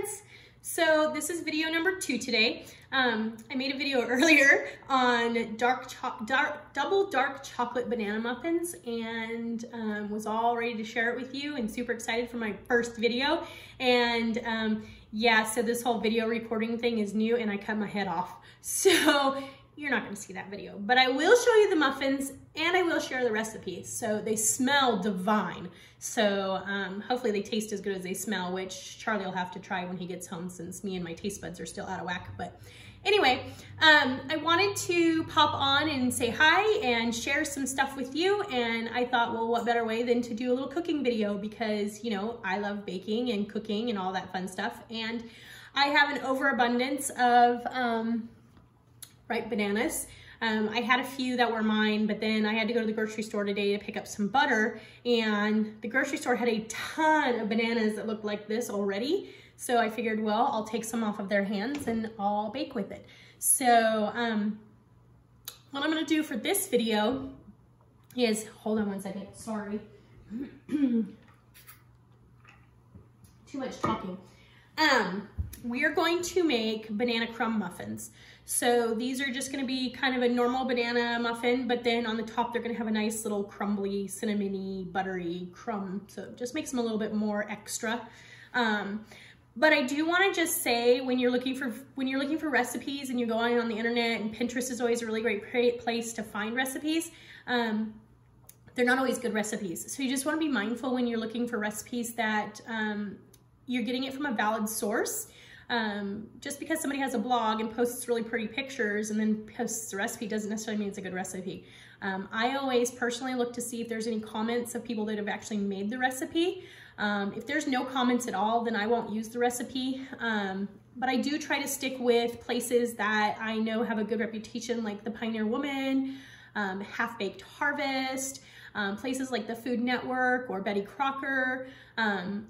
favorites. So this is video number 2 today. I made a video earlier on double dark chocolate banana muffins and was all ready to share it with you and super excited for my first video. And yeah, so this whole video recording thing is new and I cut my head off. So you're not gonna see that video, but I will show you the muffins and I will share the recipe. So they smell divine. So hopefully they taste as good as they smell, which Charlie will have to try when he gets home since me and my taste buds are still out of whack. But anyway, I wanted to pop on and say hi and share some stuff with you. And I thought, well, what better way than to do a little cooking video because, you know, I love baking and cooking and all that fun stuff. And I have an overabundance of ripe bananas. I had a few that were mine, but then I had to go to the grocery store today to pick up some butter, and the grocery store had a ton of bananas that looked like this already. So I figured, well, I'll take some off of their hands and I'll bake with it. So what I'm gonna do for this video is, hold on one second, sorry. Too much talking. We are going to make banana crumb muffins. So these are just gonna be kind of a normal banana muffin, but then on the top, they're gonna have a nice little crumbly, cinnamony, buttery crumb. So it just makes them a little bit more extra. But I do wanna just say, when you're looking for recipes and you're going on the internet, and Pinterest is always a really great place to find recipes, they're not always good recipes. So you just wanna be mindful when you're looking for recipes that you're getting it from a valid source. Just because somebody has a blog and posts really pretty pictures and then posts the recipe doesn't necessarily mean it's a good recipe. I always personally look to see if there's any comments of people that have actually made the recipe. If there's no comments at all, then I won't use the recipe. But I do try to stick with places that I know have a good reputation, like the Pioneer Woman, Half Baked Harvest, places like the Food Network or Betty Crocker.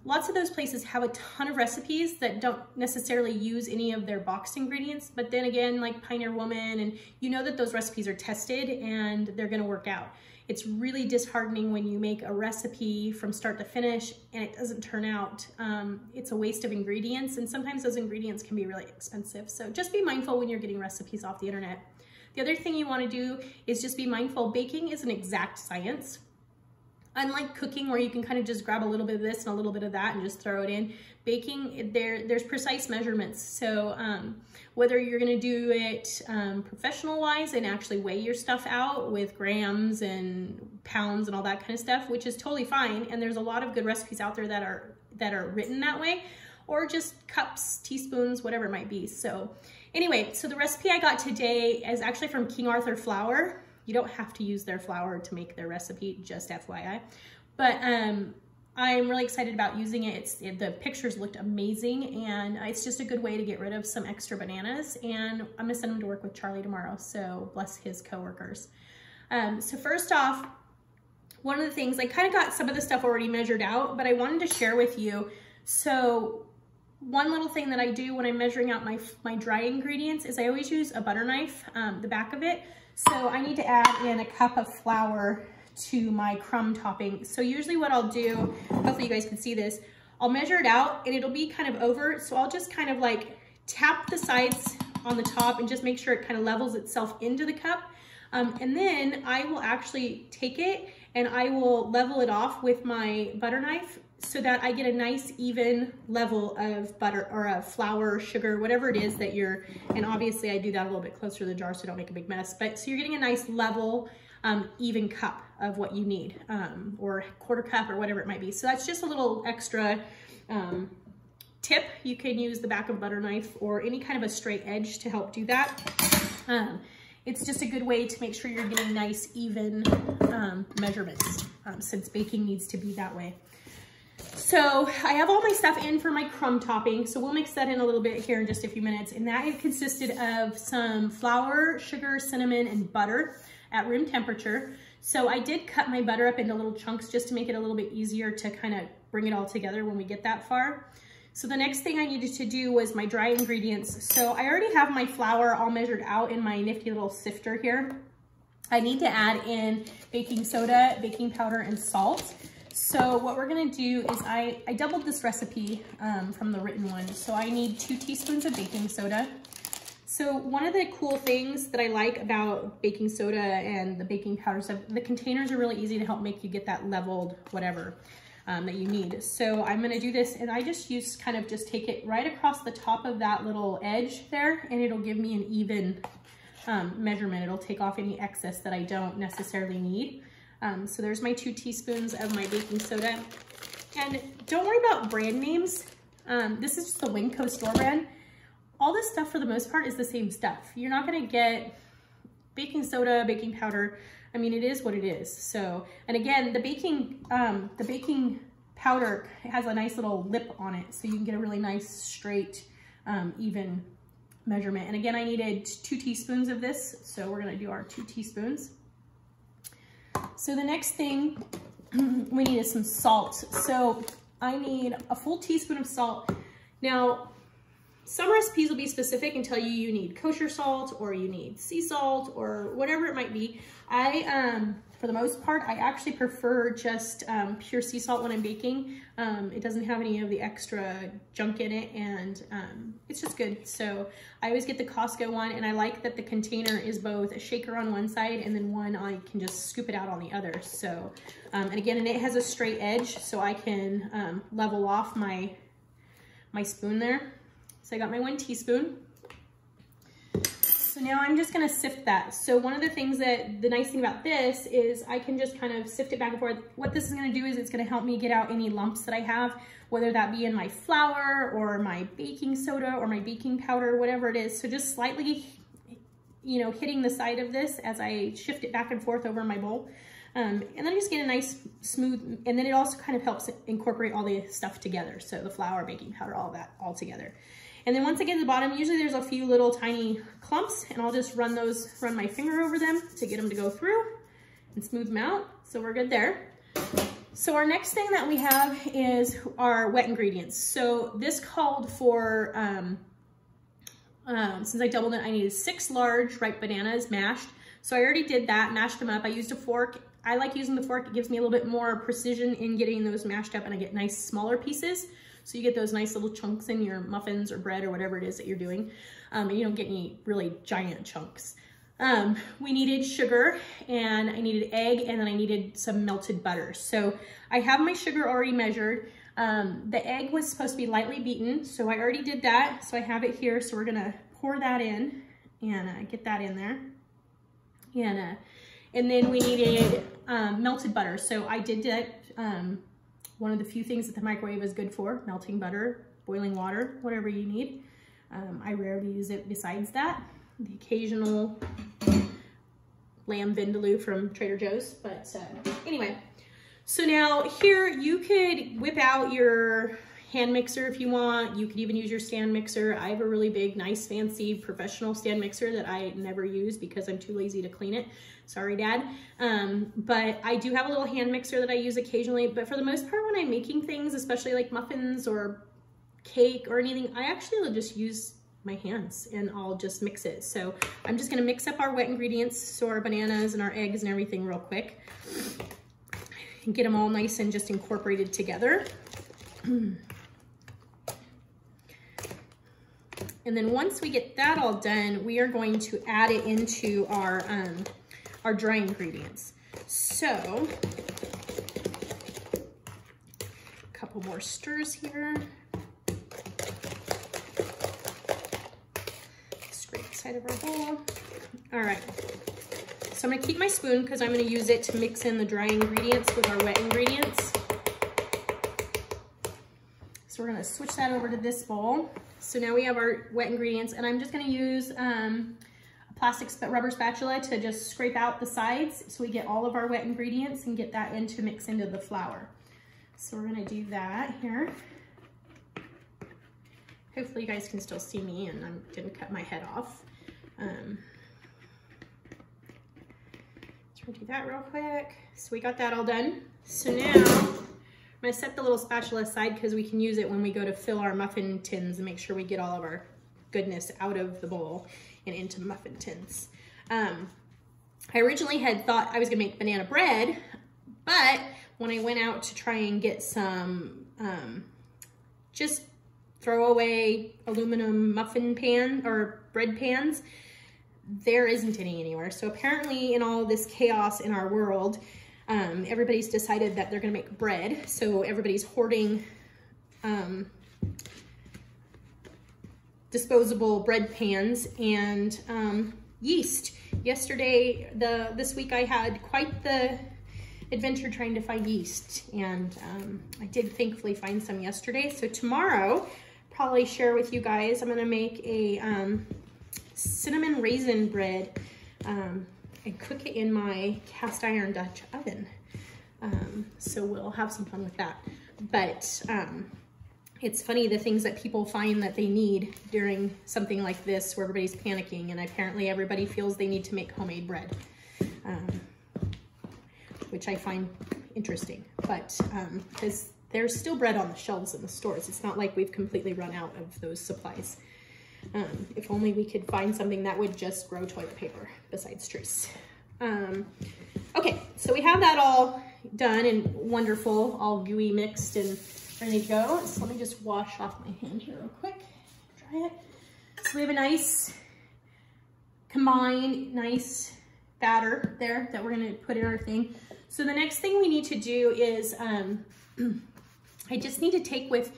Lots of those places have a ton of recipes that don't necessarily use any of their boxed ingredients, but then again, like Pioneer Woman, and you know that those recipes are tested and they're gonna work out. It's really disheartening when you make a recipe from start to finish and it doesn't turn out. It's a waste of ingredients, and sometimes those ingredients can be really expensive. So just be mindful when you're getting recipes off the internet. The other thing you want to do is just be mindful. Baking is an exact science. Unlike cooking, where you can kind of just grab a little bit of this and a little bit of that and just throw it in, baking, there's precise measurements. So whether you're going to do it professional-wise and actually weigh your stuff out with grams and pounds and all that kind of stuff, which is totally fine, and there's a lot of good recipes out there that are written that way, or just cups, teaspoons, whatever it might be. So anyway, so the recipe I got today is actually from King Arthur flour. You don't have to use their flour to make their recipe, just FYI. But I'm really excited about using it. The pictures looked amazing, and it's just a good way to get rid of some extra bananas. And I'm gonna send them to work with Charlie tomorrow, so bless his coworkers. So first off, one of the things, I kind of got some of the stuff already measured out, but I wanted to share with you. So one little thing that I do when I'm measuring out my dry ingredients is I always use a butter knife, the back of it. So I need to add in a cup of flour to my crumb topping. So usually what I'll do, hopefully you guys can see this, I'll measure it out and it'll be kind of over. So I'll just kind of like tap the sides on the top and just make sure it kind of levels itself into the cup. And then I will actually take it and I will level it off with my butter knife so that I get a nice even level of butter or of flour, sugar, whatever it is that you're, and obviously I do that a little bit closer to the jar so I don't make a big mess, but so you're getting a nice level, even cup of what you need, or quarter cup or whatever it might be. So that's just a little extra tip. You can use the back of a butter knife or any kind of a straight edge to help do that. It's just a good way to make sure you're getting nice, even measurements, since baking needs to be that way. So I have all my stuff in for my crumb topping. So we'll mix that in a little bit here in just a few minutes. And that consisted of some flour, sugar, cinnamon, and butter at room temperature. So I did cut my butter up into little chunks just to make it a little bit easier to kind of bring it all together when we get that far. So the next thing I needed to do was my dry ingredients. So I already have my flour all measured out in my nifty little sifter here. I need to add in baking soda, baking powder, and salt. So what we're gonna do is I doubled this recipe from the written one. So I need 2 teaspoons of baking soda. So one of the cool things that I like about baking soda and the baking powder stuff, the containers are really easy to help make you get that leveled whatever that you need. So I'm gonna do this, and I just just take it right across the top of that little edge there, and it'll give me an even measurement. It'll take off any excess that I don't necessarily need. So there's my 2 teaspoons of my baking soda. And don't worry about brand names. This is just the Winco store brand. All this stuff for the most part is the same stuff. You're not gonna get baking soda, baking powder. I mean, it is what it is. So, and again, the baking powder has a nice little lip on it, so you can get a really nice, straight, even measurement. And again, I needed 2 teaspoons of this, so we're gonna do our 2 teaspoons. So the next thing we need is some salt. So I need a full teaspoon of salt. Now, some recipes will be specific and tell you you need kosher salt or you need sea salt or whatever it might be. For the most part, I actually prefer just pure sea salt when I'm baking. It doesn't have any of the extra junk in it, and it's just good. So I always get the Costco one, and I like that the container is both a shaker on one side and then one I can just scoop it out on the other. So, and again, and it has a straight edge, so I can level off my spoon there. So I got my 1 teaspoon. So now I'm just gonna sift that. So one of the things the nice thing about this is I can just kind of sift it back and forth. What this is gonna do is it's gonna help me get out any lumps that I have, whether that be in my flour or my baking soda or my baking powder, whatever it is. So just slightly, hitting the side of this as I shift it back and forth over my bowl. And then I just get a nice smooth, and then it also kind of helps incorporate all the stuff together. So the flour, baking powder, all that all together. And then once I get to the bottom, usually there's a few little tiny clumps, and I'll just run my finger over them to get them to go through and smooth them out. So we're good there. So our next thing that we have is our wet ingredients. So this called for, since I doubled it, I needed 6 large ripe bananas mashed. So I already did that, mashed them up. I used a fork. I like using the fork. It gives me a little bit more precision in getting those mashed up, and I get nice smaller pieces. So you get those nice little chunks in your muffins or bread or whatever it is that you're doing. And you don't get any really giant chunks. We needed sugar, and I needed egg, and then I needed some melted butter. So I have my sugar already measured. The egg was supposed to be lightly beaten, so I already did that. So I have it here. So we're gonna pour that in and get that in there. And then we needed melted butter. So I did that. One of the few things that the microwave is good for, melting butter, boiling water, whatever you need. I rarely use it besides that. The occasional lamb vindaloo from Trader Joe's, but anyway. So now here you could whip out your hand mixer if you want. You could even use your stand mixer. I have a really big, nice, fancy, professional stand mixer that I never use because I'm too lazy to clean it. Sorry, Dad. But I do have a little hand mixer that I use occasionally. But for the most part, when I'm making things, especially like muffins or cake or anything, I actually will just use my hands and I'll just mix it. So I'm just gonna mix up our wet ingredients, so our bananas and our eggs and everything real quick, and get them all nice and just incorporated together. And then once we get that all done, we are going to add it into our dry ingredients. So, a couple more stirs here. Scrape the side of our bowl. All right. So I'm gonna keep my spoon because I'm gonna use it to mix in the dry ingredients with our wet ingredients. So we're gonna switch that over to this bowl. So now we have our wet ingredients, and I'm just gonna use a plastic rubber spatula to just scrape out the sides so we get all of our wet ingredients and get that mix into the flour. So we're gonna do that here. Hopefully you guys can still see me and I didn't cut my head off. So we'll do that real quick. So we got that all done. So now I'm gonna set the little spatula aside because we can use it when we go to fill our muffin tins and make sure we get all of our goodness out of the bowl and into the muffin tins. I originally had thought I was gonna make banana bread, but when I went out to try and get some just throwaway aluminum muffin pan or bread pans, there isn't any anywhere. So apparently in all this chaos in our world, everybody's decided that they're gonna make bread. So everybody's hoarding disposable bread pans and yeast. Yesterday, this week I had quite the adventure trying to find yeast, and I did thankfully find some yesterday. So tomorrow, probably share with you guys, I'm gonna make a cinnamon raisin bread and cook it in my cast iron Dutch oven. So we'll have some fun with that. But it's funny the things that people find that they need during something like this where everybody's panicking, and apparently everybody feels they need to make homemade bread, which I find interesting. But because there's still bread on the shelves in the stores. It's not like we've completely run out of those supplies. If only we could find something that would just grow toilet paper besides trees. Okay, so we have that all done and wonderful, all gooey mixed and ready to go. So let me just wash off my hand here real quick, dry it. So we have a nice combined, nice batter there that we're gonna put in our thing. So the next thing we need to do is, I just need to take with,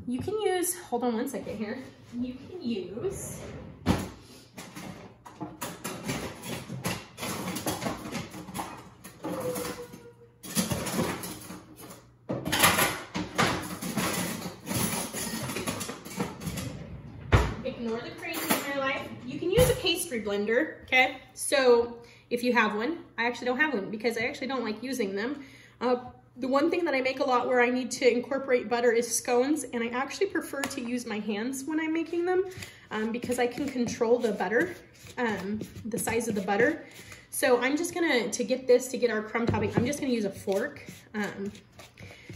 you can use, hold on one second here. You can use, ignore the crazy in my life. You can use a pastry blender, okay? So if you have one, I actually don't have one because I actually don't like using them. The one thing that I make a lot where I need to incorporate butter is scones, and I actually prefer to use my hands when I'm making them because I can control the butter, the size of the butter. So I'm just gonna, to get our crumb topping, I'm just gonna use a fork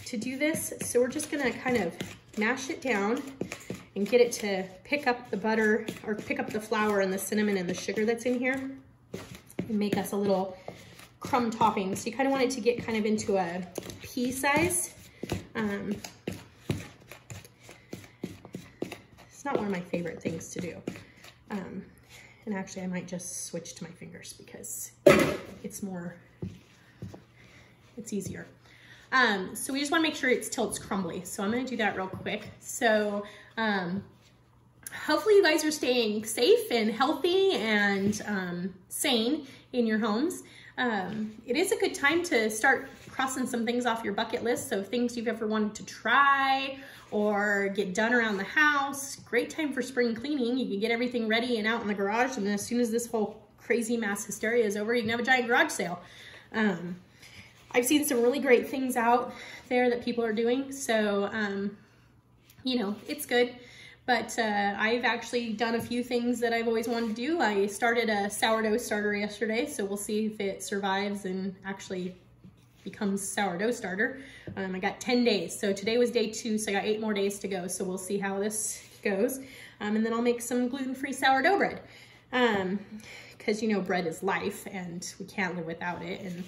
to do this. So we're just gonna kind of mash it down and get it to pick up the butter or pick up the flour and the cinnamon and the sugar that's in here and make us a little crumb topping. So you kind of want it to get kind of into a pea size. It's not one of my favorite things to do. And actually I might just switch to my fingers because it's easier. So we just want to make sure it's till it's crumbly. So I'm going to do that real quick. So hopefully you guys are staying safe and healthy and sane in your homes. It is a good time to start crossing some things off your bucket list. So things you've ever wanted to try or get done around the house. Great time for spring cleaning. You can get everything ready and out in the garage. And then as soon as this whole crazy mass hysteria is over, you can have a giant garage sale. I've seen some really great things out there that people are doing. So, you know, it's good. But I've actually done a few things that I've always wanted to do. I started a sourdough starter yesterday, so we'll see if it survives and actually becomes sourdough starter. I got 10 days, so today was day 2, so I got 8 more days to go, so we'll see how this goes. And then I'll make some gluten-free sourdough bread. Because, you know, bread is life, and we can't live without it. And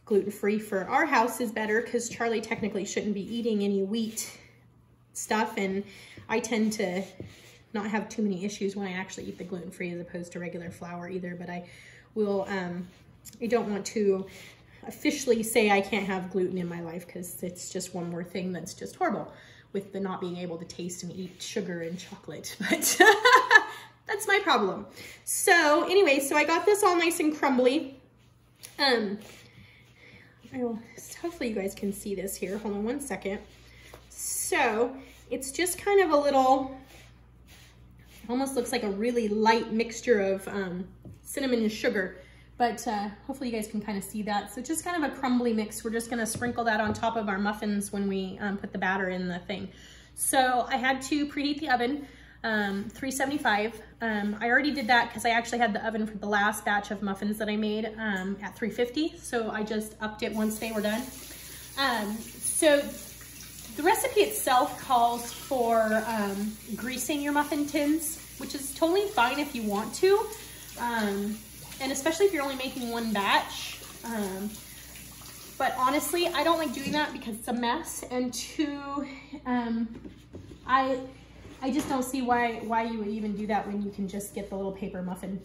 gluten-free for our house is better because Charlie technically shouldn't be eating any wheat stuff, and I tend to not have too many issues when I actually eat the gluten-free as opposed to regular flour either, but I will, I don't want to officially say I can't have gluten in my life because it's just one more thing that's just horrible with the not being able to taste and eat sugar and chocolate, but that's my problem. So anyway, so I got this all nice and crumbly. Hopefully you guys can see this here. Hold on one second. So it's just kind of a little, almost looks like a really light mixture of cinnamon and sugar, but hopefully you guys can kind of see that. So just kind of a crumbly mix. We're just gonna sprinkle that on top of our muffins when we put the batter in the thing. So I had to preheat the oven, 375. I already did that because I actually had the oven for the last batch of muffins that I made at 350. So I just upped it once they were done. So the recipe itself calls for greasing your muffin tins, which is totally fine if you want to, and especially if you're only making one batch. But honestly, I don't like doing that because it's a mess, and two, I just don't see why you would even do that when you can just get the little paper muffin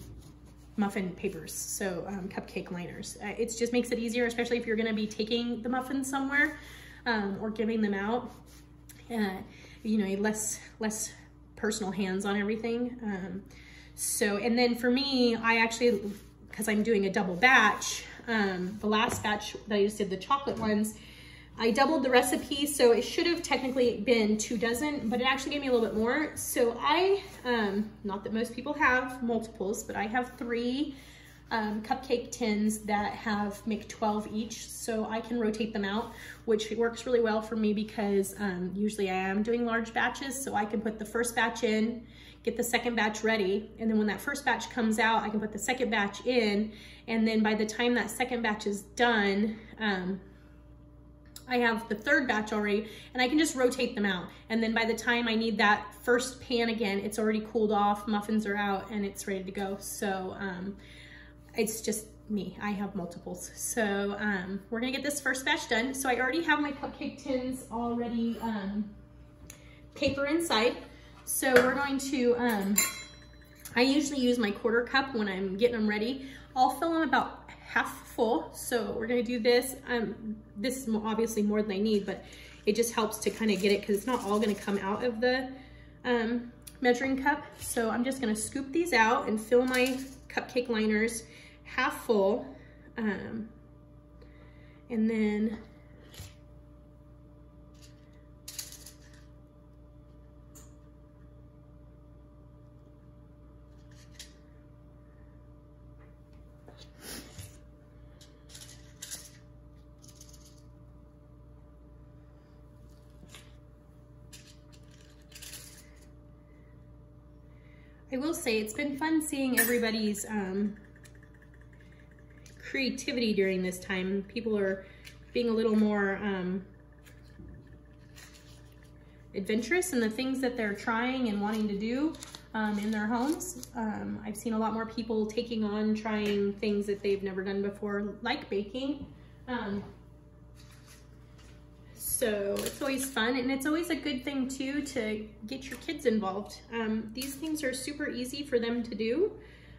papers, so cupcake liners. It just makes it easier, especially if you're going to be taking the muffins somewhere or giving them out. You know, less personal hands on everything. So, and then for me, I actually, because I'm doing a double batch, the last batch that I just did, the chocolate ones, I doubled the recipe, so it should have technically been 2 dozen, but it actually gave me a little bit more. So I, not that most people have multiples, but I have 3 cupcake tins that make 12 each, so I can rotate them out, which works really well for me because usually I am doing large batches, so I can put the first batch in, get the second batch ready, and then when that first batch comes out, I can put the second batch in, and then by the time that second batch is done, I have the third batch already, and I can just rotate them out. And then by the time I need that first pan again, it's already cooled off, muffins are out, and it's ready to go. So it's just me, I have multiples. So we're gonna get this first batch done. So I already have my cupcake tins already paper inside. So we're going to, I usually use my 1/4 cup when I'm getting them ready. I'll fill them about half full. So we're gonna do this. This is obviously more than I need, but it just helps to kind of get it because it's not all gonna come out of the measuring cup. So I'm just gonna scoop these out and fill my cupcake liners half full. And then I will say it's been fun seeing everybody's creativity during this time. People are being a little more adventurous in the things that they're trying and wanting to do in their homes. I've seen a lot more people taking on trying things that they've never done before, like baking. So it's always fun, and it's always a good thing too to get your kids involved. These things are super easy for them to do,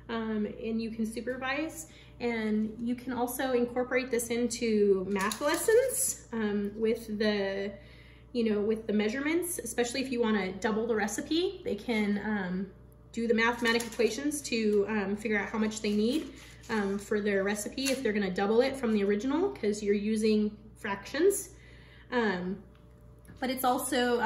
and you can supervise, and you can also incorporate this into math lessons with the, with the measurements, especially if you want to double the recipe. They can do the mathematical equations to figure out how much they need for their recipe if they're going to double it from the original, because you're using fractions. But it's also,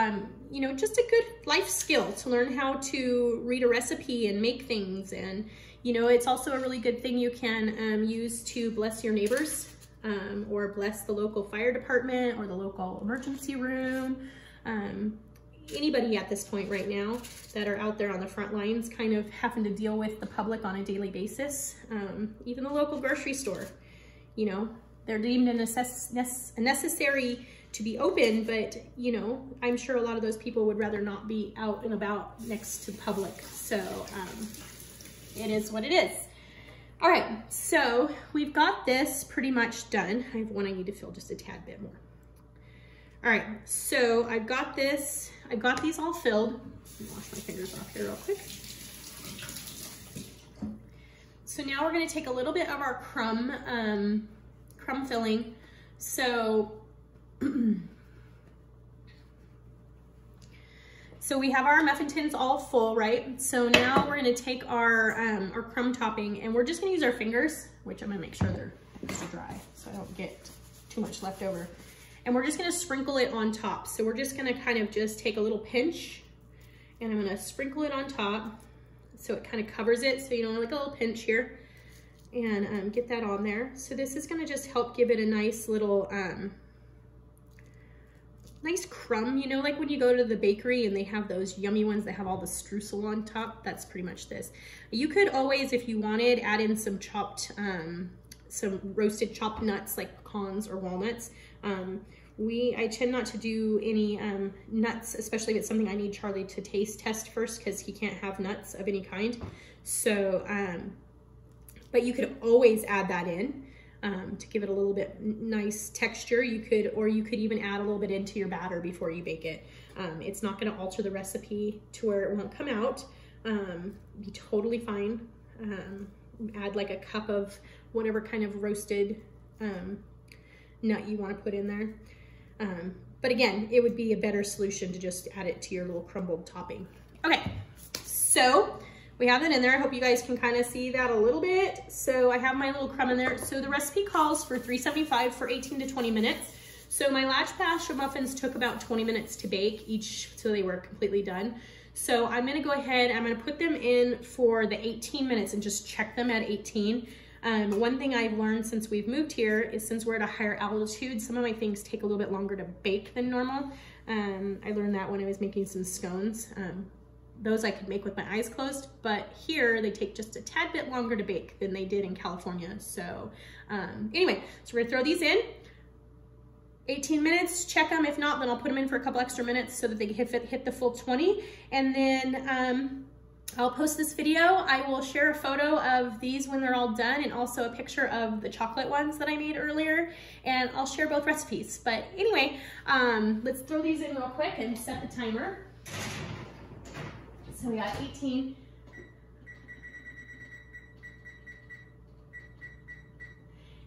just a good life skill to learn how to read a recipe and make things. And, it's also a really good thing you can use to bless your neighbors or bless the local fire department or the local emergency room. Anybody at this point right now that are out there on the front lines kind of having to deal with the public on a daily basis. Even the local grocery store, they're deemed a necessary to be open, but I'm sure a lot of those people would rather not be out and about next to the public. So it is what it is. All right, so we've got this pretty much done. I have one I need to fill just a tad bit more. All right, so I've got this, I've got these all filled. Let me wash my fingers off here real quick. So now we're gonna take a little bit of our crumb filling. So we have our muffin tins all full, right? So now we're gonna take our crumb topping, and we're just gonna use our fingers, which I'm gonna make sure they're dry so I don't get too much left over. And we're just gonna sprinkle it on top. So we're just gonna kind of just take a little pinch, and I'm gonna sprinkle it on top so it kind of covers it, so like a little pinch here, and get that on there. So this is gonna just help give it a nice little nice crumb, like when you go to the bakery and they have those yummy ones that have all the streusel on top. That's pretty much this. You could always, if you wanted, add in some chopped, some roasted chopped nuts like pecans or walnuts. I tend not to do any nuts, especially if it's something I need Charlie to taste test first, because he can't have nuts of any kind. So, but you could always add that in. to give it a little bit nice texture. You could even add a little bit into your batter before you bake it. It's not gonna alter the recipe to where it won't come out. Be totally fine. Add like a cup of whatever kind of roasted nut you want to put in there. But again, it would be a better solution to just add it to your little crumbled topping. Okay, so we have it in there. I hope you guys can kind of see that a little bit. So I have my little crumb in there. So the recipe calls for 375 for 18 to 20 minutes. So my large batch of muffins took about 20 minutes to bake each, so they were completely done. So I'm gonna go ahead, I'm gonna put them in for the 18 minutes and just check them at 18. One thing I've learned since we've moved here is since we're at a higher altitude, some of my things take a little bit longer to bake than normal. I learned that when I was making some scones. Those I could make with my eyes closed, but here they take just a tad bit longer to bake than they did in California. So anyway, so we're gonna throw these in. 18 minutes, check them. If not, then I'll put them in for a couple extra minutes so that they hit the full 20. And then I'll post this video. I will share a photo of these when they're all done and also a picture of the chocolate ones that I made earlier. And I'll share both recipes. But anyway, let's throw these in real quick and set the timer. So we got 18.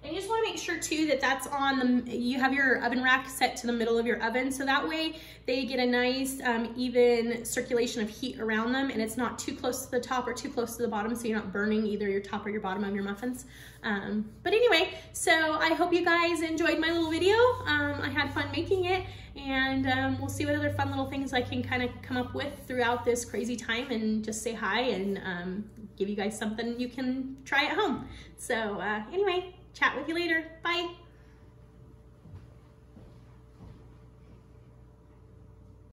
And you just want to make sure too that that's on you have your oven rack set to the middle of your oven, so that way they get a nice even circulation of heat around them, and it's not too close to the top or too close to the bottom, so you're not burning either your top or your bottom of your muffins. But anyway, so I hope you guys enjoyed my little video. I had fun making it, and we'll see what other fun little things I can kind of come up with throughout this crazy time, and just say hi and give you guys something you can try at home. So anyway, chat with you later. Bye.